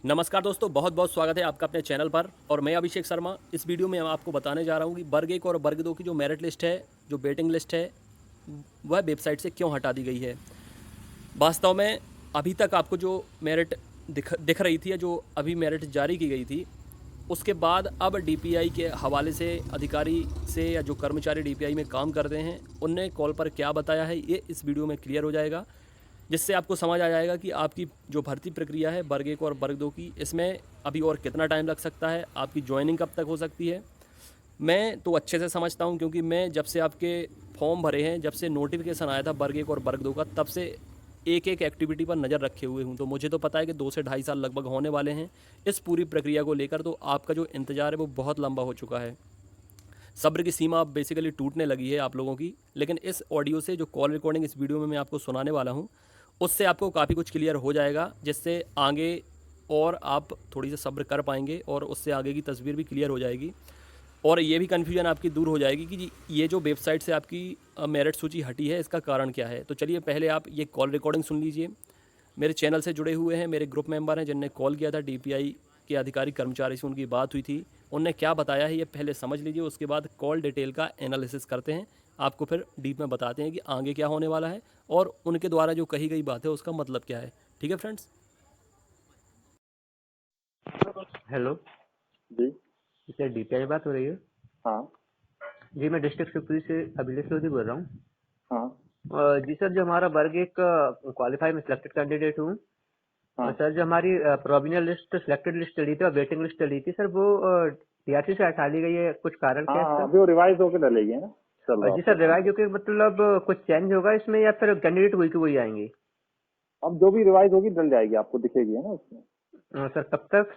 नमस्कार दोस्तों, बहुत बहुत स्वागत है आपका अपने चैनल पर। और मैं अभिषेक शर्मा। इस वीडियो में मैं आपको बताने जा रहा हूँ कि वर्ग 1 और वर्ग 2 की जो मेरिट लिस्ट है, जो वेटिंग लिस्ट है, वह वेबसाइट से क्यों हटा दी गई है। वास्तव में अभी तक आपको जो मेरिट दिख रही थी, या जो अभी मेरिट जारी की गई थी, उसके बाद अब डीपीआई के हवाले से अधिकारी से या जो कर्मचारी डीपीआई में काम करते हैं, उनने कॉल पर क्या बताया है, ये इस वीडियो में क्लियर हो जाएगा। जिससे आपको समझ आ जाएगा कि आपकी जो भर्ती प्रक्रिया है वर्ग 1 और वर्ग 2 की, इसमें अभी और कितना टाइम लग सकता है, आपकी ज्वाइनिंग कब तक हो सकती है। मैं तो अच्छे से समझता हूं, क्योंकि मैं जब से आपके फॉर्म भरे हैं, जब से नोटिफिकेशन आया था वर्ग 1 और वर्ग 2 का, तब से एक एक एक्टिविटी पर नज़र रखे हुए हूं। तो मुझे तो पता है कि 2 से ढाई साल लगभग होने वाले हैं इस पूरी प्रक्रिया को लेकर। तो आपका जो इंतज़ार है वो बहुत लंबा हो चुका है। सब्र की सीमा अब बेसिकली टूटने लगी है आप लोगों की। लेकिन इस ऑडियो से जो कॉल रिकॉर्डिंग इस वीडियो में मैं आपको सुनाने वाला हूँ, उससे आपको काफ़ी कुछ क्लियर हो जाएगा, जिससे आगे और आप थोड़ी सी सब्र कर पाएंगे और उससे आगे की तस्वीर भी क्लियर हो जाएगी। और ये भी कन्फ्यूजन आपकी दूर हो जाएगी कि ये जो वेबसाइट से आपकी मेरिट सूची हटी है, इसका कारण क्या है। तो चलिए पहले आप ये कॉल रिकॉर्डिंग सुन लीजिए। मेरे चैनल से जुड़े हुए हैं, मेरे ग्रुप मेंबर हैं जिनने कॉल किया था, डीपीआई के अधिकारी कर्मचारी से उनकी बात हुई थी, उनने क्या बताया है ये पहले समझ लीजिए। उसके बाद कॉल डिटेल का एनालिसिस करते हैं, आपको फिर डीप में बताते हैं कि आगे क्या होने वाला है और उनके द्वारा जो कही गई बात है उसका मतलब क्या है। ठीक है फ्रेंड्स। हेलो। जी। क्या डीपीआई बात हो रही है? हाँ। जी, मैं डिस्ट्रिक्ट सुप्रीम से अभिलेख लोधी बोल रहा हूँ। हाँ। जी सर, जो हमारा वर्ग एक क्वालिफाई में सिलेक्टेड कैंडिडेट हूँ। हाँ। सर, जो हमारी प्रोविजनल लिस्ट सिलेक्टेड लिस्ट चली थी और वेटिंग लिस्ट चली थी सर, वो टीआरसी से हटा ली गई है। कुछ कारण क्या है हाँ, इसका? अभी वो रिवाइज होके डलेगी है ना, चल और रहा जी आपका सर, काम। रिवाइज होके मतलब कुछ चेंज होगा इसमें, या फिर कैंडिडेट वही की वही आएंगे? अब जो भी रिवाइज होगी डल जाएगी, आपको दिखेगी है ना उसमें। सर कब तक?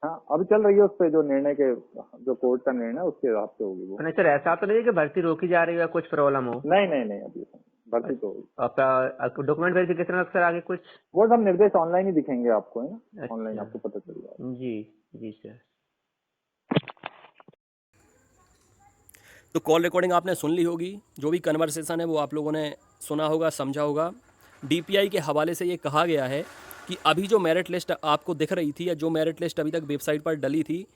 हाँ, अभी चल रही है उस पे, जो निर्णय के, जो कोर्ट का निर्णय है, उसके हिसाब से होगी वो। नहीं सर, ऐसा तो नहीं है कि भर्ती रोकी जा रही है या कुछ प्रॉब्लम हो? नहीं नहीं नहीं, अभी भर्ती तो होगी। आपका डॉक्यूमेंट वेरिफिकेशन सर आगे कुछ? वो सब निर्देश ऑनलाइन ही दिखेंगे आपको, है ना, ऑनलाइन अच्छा। आपको पता चल जाएगा। जी। जी सर। तो कॉल रिकॉर्डिंग आपने सुन ली होगी, जो भी कन्वर्सेशन है वो आप लोगों ने सुना होगा, समझा होगा। डीपीआई के हवाले से ये कहा गया है कि अभी जो मेरिट लिस्ट आपको दिख रही थी, या जो मेरिट लिस्ट अभी तक वेबसाइट पर डली थी,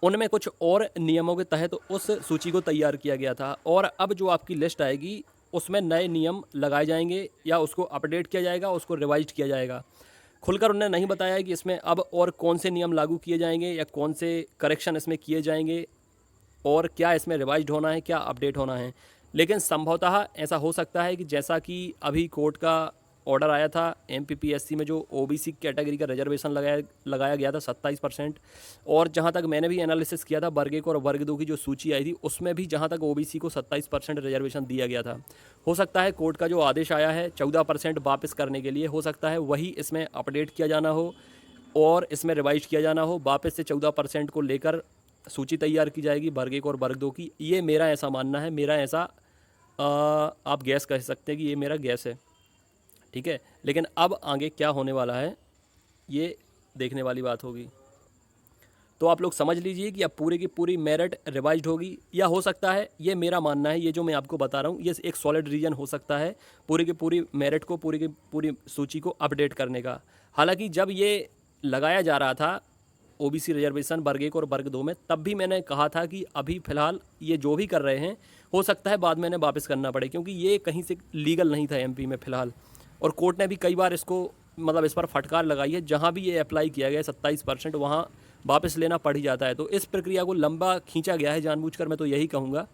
उनमें कुछ और नियमों के तहत उस सूची को तैयार किया गया था। और अब जो आपकी लिस्ट आएगी, उसमें नए नियम लगाए जाएंगे, या उसको अपडेट किया जाएगा, उसको रिवाइज किया जाएगा। खुलकर उन्होंने नहीं बताया है कि इसमें अब और कौन से नियम लागू किए जाएंगे, या कौन से करेक्शन इसमें किए जाएंगे, और क्या इसमें रिवाइज्ड होना है, क्या अपडेट होना है। लेकिन संभवतः ऐसा हो सकता है कि जैसा कि अभी कोर्ट का ऑर्डर आया था, एमपीपीएससी में जो ओबीसी कैटेगरी का रिजर्वेशन लगाया गया था 27%। और जहां तक मैंने भी एनालिसिस किया था, वर्ग 1 और वर्ग 2 की जो सूची आई थी, उसमें भी जहां तक ओबीसी को 27% रिजर्वेशन दिया गया था। हो सकता है कोर्ट का जो आदेश आया है 14% वापस करने के लिए, हो सकता है वही इसमें अपडेट किया जाना हो और इसमें रिवाइज किया जाना हो। वापस से 14% को लेकर सूची तैयार की जाएगी वर्ग 1 और वर्ग 2 की। ये मेरा ऐसा मानना है, मेरा ऐसा आप गैस कह सकते हैं कि ये मेरा गैस है। ठीक है, लेकिन अब आगे क्या होने वाला है ये देखने वाली बात होगी। तो आप लोग समझ लीजिए कि अब पूरी की पूरी मेरिट रिवाइज्ड होगी, या हो सकता है, ये मेरा मानना है, ये जो मैं आपको बता रहा हूँ ये एक सॉलिड रीजन हो सकता है पूरी की पूरी मेरिट को, पूरी की पूरी सूची को अपडेट करने का। हालांकि जब ये लगाया जा रहा था ओबीसी रिजर्वेशन वर्ग 1 और वर्ग 2 में, तब भी मैंने कहा था कि अभी फ़िलहाल ये जो भी कर रहे हैं, हो सकता है बाद में इन्हें वापस करना पड़े, क्योंकि ये कहीं से लीगल नहीं था एमपी में फ़िलहाल। और कोर्ट ने भी कई बार इसको मतलब इस पर फटकार लगाई है, जहाँ भी ये अप्लाई किया गया 27%, वहाँ वापस लेना पड़ ही जाता है। तो इस प्रक्रिया को लंबा खींचा गया है जानबूझकर, मैं तो यही कहूँगा,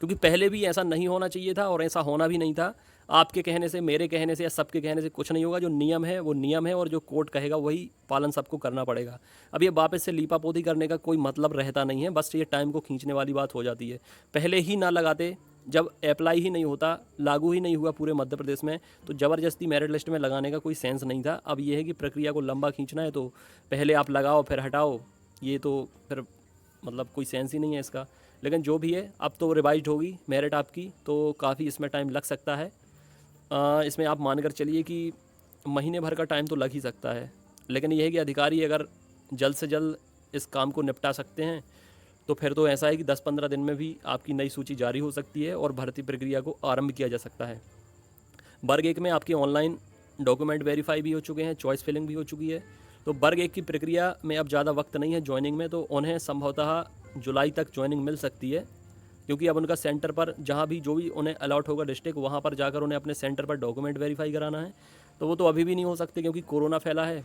क्योंकि पहले भी ऐसा नहीं होना चाहिए था और ऐसा होना भी नहीं था। आपके कहने से, मेरे कहने से या सबके कहने से कुछ नहीं होगा। जो नियम है वो नियम है, और जो कोर्ट कहेगा वही पालन सबको करना पड़ेगा। अब ये वापस से लीपापोती करने का कोई मतलब रहता नहीं है, बस ये टाइम को खींचने वाली बात हो जाती है। पहले ही ना लगाते, जब अप्लाई ही नहीं होता, लागू ही नहीं हुआ पूरे मध्य प्रदेश में, तो ज़बरदस्ती मेरिट लिस्ट में लगाने का कोई सेंस नहीं था। अब ये है कि प्रक्रिया को लंबा खींचना है, तो पहले आप लगाओ फिर हटाओ, ये तो फिर मतलब कोई सेंस ही नहीं है इसका। लेकिन जो भी है, अब तो रिवाइज्ड होगी मेरिट आपकी, तो काफ़ी इसमें टाइम लग सकता है। इसमें आप मानकर चलिए कि महीने भर का टाइम तो लग ही सकता है। लेकिन यह है कि अधिकारी अगर जल्द से जल्द इस काम को निपटा सकते हैं, तो फिर तो ऐसा है कि 10-15 दिन में भी आपकी नई सूची जारी हो सकती है और भर्ती प्रक्रिया को आरंभ किया जा सकता है। वर्ग 1 में आपके ऑनलाइन डॉक्यूमेंट वेरीफाई भी हो चुके हैं, चॉइस फिलिंग भी हो चुकी है। तो वर्ग 1 की प्रक्रिया में अब ज़्यादा वक्त नहीं है ज्वाइनिंग में, तो उन्हें संभवतः जुलाई तक ज्वाइनिंग मिल सकती है, क्योंकि अब उनका सेंटर पर जहाँ भी जो भी उन्हें अलॉट होगा डिस्ट्रिक्ट, वहाँ पर जाकर उन्हें अपने सेंटर पर डॉक्यूमेंट वेरीफाई कराना है। तो वो तो अभी भी नहीं हो सकते क्योंकि कोरोना फैला है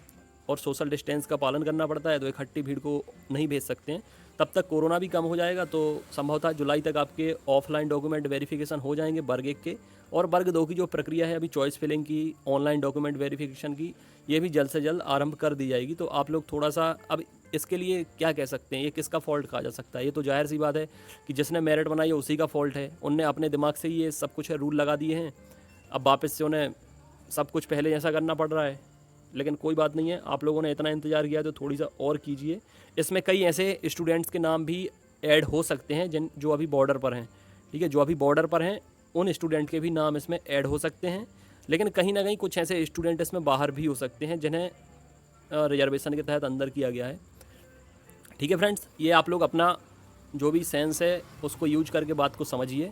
और सोशल डिस्टेंस का पालन करना पड़ता है, तो इकट्ठी भीड़ को नहीं भेज सकते हैं। तब तक कोरोना भी कम हो जाएगा, तो संभवतः जुलाई तक आपके ऑफलाइन डॉक्यूमेंट वेरिफिकेशन हो जाएंगे वर्ग 1 के। और वर्ग 2 की जो प्रक्रिया है अभी चॉइस फिलिंग की, ऑनलाइन डॉक्यूमेंट वेरिफिकेशन की, ये भी जल्द से जल्द आरंभ कर दी जाएगी। तो आप लोग थोड़ा सा अब इसके लिए क्या कह सकते हैं, ये किसका फॉल्ट कहा जा सकता है? ये तो जाहिर सी बात है कि जिसने मेरिट बनाई है उसी का फॉल्ट है। उनने अपने दिमाग से ये सब कुछ रूल लगा दिए हैं, अब वापस से उन्हें सब कुछ पहले जैसा करना पड़ रहा है। लेकिन कोई बात नहीं है, आप लोगों ने इतना इंतज़ार किया तो थोड़ी सा और कीजिए। इसमें कई ऐसे स्टूडेंट्स के नाम भी ऐड हो सकते हैं जो अभी बॉर्डर पर हैं, ठीक है, जो अभी बॉर्डर पर हैं उन स्टूडेंट के भी नाम इसमें ऐड हो सकते हैं। लेकिन कहीं ना कहीं कुछ ऐसे स्टूडेंट इसमें बाहर भी हो सकते हैं जिन्हें रिजर्वेशन के तहत अंदर किया गया है। ठीक है फ्रेंड्स, ये आप लोग अपना जो भी सेंस है उसको यूज करके बात को समझिए,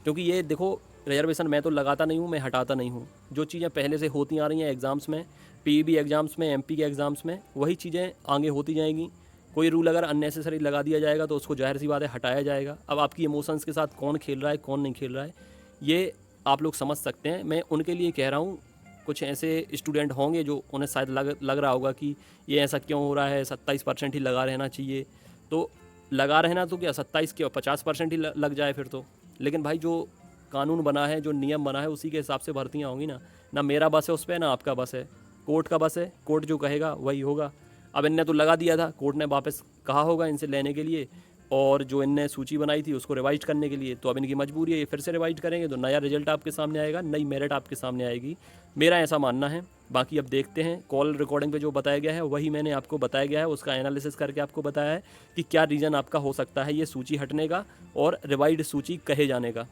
क्योंकि ये देखो रिजर्वेशन मैं तो लगाता नहीं हूँ, मैं हटाता नहीं हूँ। जो चीज़ें पहले से होती आ रही हैं एग्ज़ाम्स में, पीईबी एग्ज़ाम्स में, एमपी के एग्ज़ाम्स में, वही चीज़ें आगे होती जाएंगी। कोई रूल अगर अननेसेसरी लगा दिया जाएगा तो उसको जाहिर सी बात है हटाया जाएगा। अब आपकी इमोशंस के साथ कौन खेल रहा है कौन नहीं खेल रहा है ये आप लोग समझ सकते हैं। मैं उनके लिए कह रहा हूँ, कुछ ऐसे स्टूडेंट होंगे जो उन्हें शायद लग रहा होगा कि ये ऐसा क्यों हो रहा है, 27% ही लगा रहना चाहिए। तो लगा रहना तो क्या 27 क्यों 50% ही लग जाए फिर तो। लेकिन भाई जो कानून बना है, जो नियम बना है, उसी के हिसाब से भर्तियाँ होंगी ना मेरा बस है उस पर, ना आपका बस है, कोर्ट का बस है, कोर्ट जो कहेगा वही होगा। अब इनने तो लगा दिया था, कोर्ट ने वापस कहा होगा इनसे लेने के लिए, और जो इनने सूची बनाई थी उसको रिवाइज करने के लिए, तो अब इनकी मजबूरी है, ये फिर से रिवाइज करेंगे तो नया रिजल्ट आपके सामने आएगा, नई मेरिट आपके सामने आएगी। मेरा ऐसा मानना है। बाकी अब देखते हैं, कॉल रिकॉर्डिंग पे जो बताया गया है वही मैंने आपको बताया गया है, उसका एनालिसिस करके आपको बताया है कि क्या रीज़न आपका हो सकता है ये सूची हटने का और रिवाइड सूची कहे जाने का।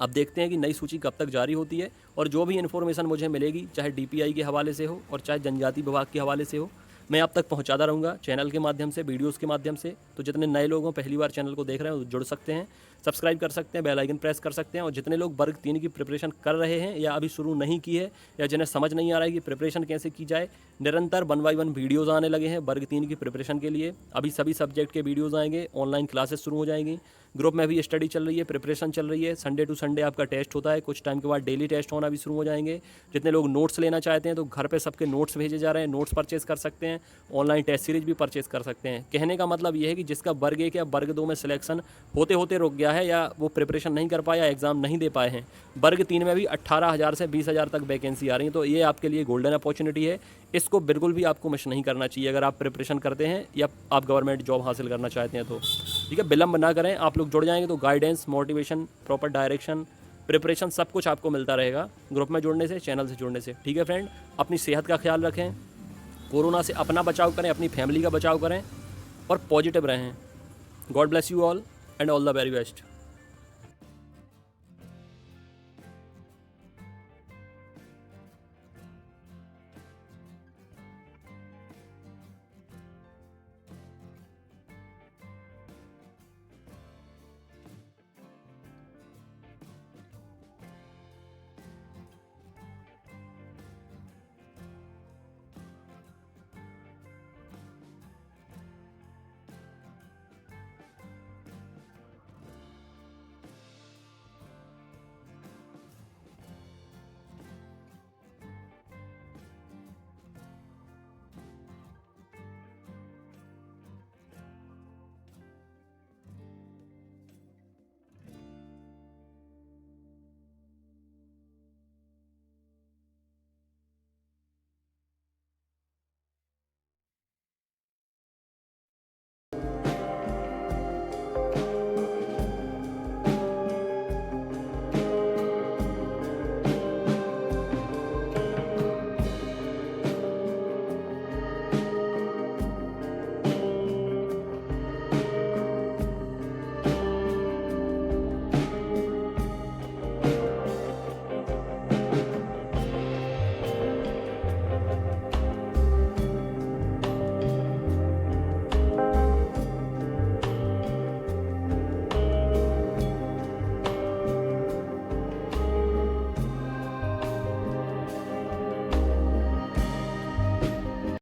अब देखते हैं कि नई सूची कब तक जारी होती है, और जो भी इन्फॉर्मेशन मुझे मिलेगी, चाहे डीपीआई के हवाले से हो और चाहे जनजाति विभाग के हवाले से हो, मैं आप तक पहुंचाता रहूँगा चैनल के माध्यम से, वीडियोस के माध्यम से। तो जितने नए लोग हों, पहली बार चैनल को देख रहे हैं, वो जुड़ सकते हैं, सब्सक्राइब कर सकते हैं, बेल आइकन प्रेस कर सकते हैं। और जितने लोग वर्ग 3 की प्रिपरेशन कर रहे हैं या अभी शुरू नहीं की है, या जिन्हें समझ नहीं आ रहा है कि प्रिपरेशन कैसे की जाए, निरंतर 1 बाय 1 वीडियोज़ आने लगे हैं वर्ग 3 की प्रिपरेशन के लिए। अभी सभी सब्जेक्ट के वीडियोज़ आएंगे, ऑनलाइन क्लासेस शुरू हो जाएंगी, ग्रुप में भी स्टडी चल रही है, प्रिपरेशन चल रही है। संडे टू संडे आपका टेस्ट होता है, कुछ टाइम के बाद डेली टेस्ट होना भी शुरू हो जाएंगे। जितने लोग नोट्स लेना चाहते हैं तो घर पे सबके नोट्स भेजे जा रहे हैं, नोट्स परचेज़ कर सकते हैं, ऑनलाइन टेस्ट सीरीज भी परचेज़ कर सकते हैं। कहने का मतलब ये है कि जिसका वर्ग 1 या वर्ग 2 में सिलेक्शन होते होते रुक गया है, या वो प्रिपरेशन नहीं कर पाया, एग्ज़ाम नहीं दे पाए हैं, वर्ग 3 में भी 18,000 से 20,000 तक वैकेंसी आ रही है। तो ये आपके लिए गोल्डन अपॉर्चुनिटी है, इसको बिल्कुल भी आपको मिस नहीं करना चाहिए अगर आप प्रिपरेशन करते हैं या आप गवर्नमेंट जॉब हासिल करना चाहते हैं तो। ठीक है, विलम्ब ना करें, आप लोग जुड़ जाएंगे तो guidance, motivation, proper direction, preparation सब कुछ आपको मिलता रहेगा ग्रुप में जुड़ने से, चैनल से जुड़ने से। ठीक है फ्रेंड, अपनी सेहत का ख्याल रखें, कोरोना से अपना बचाव करें, अपनी फैमिली का बचाव करें और पॉजिटिव रहें। God bless you all and all the very best.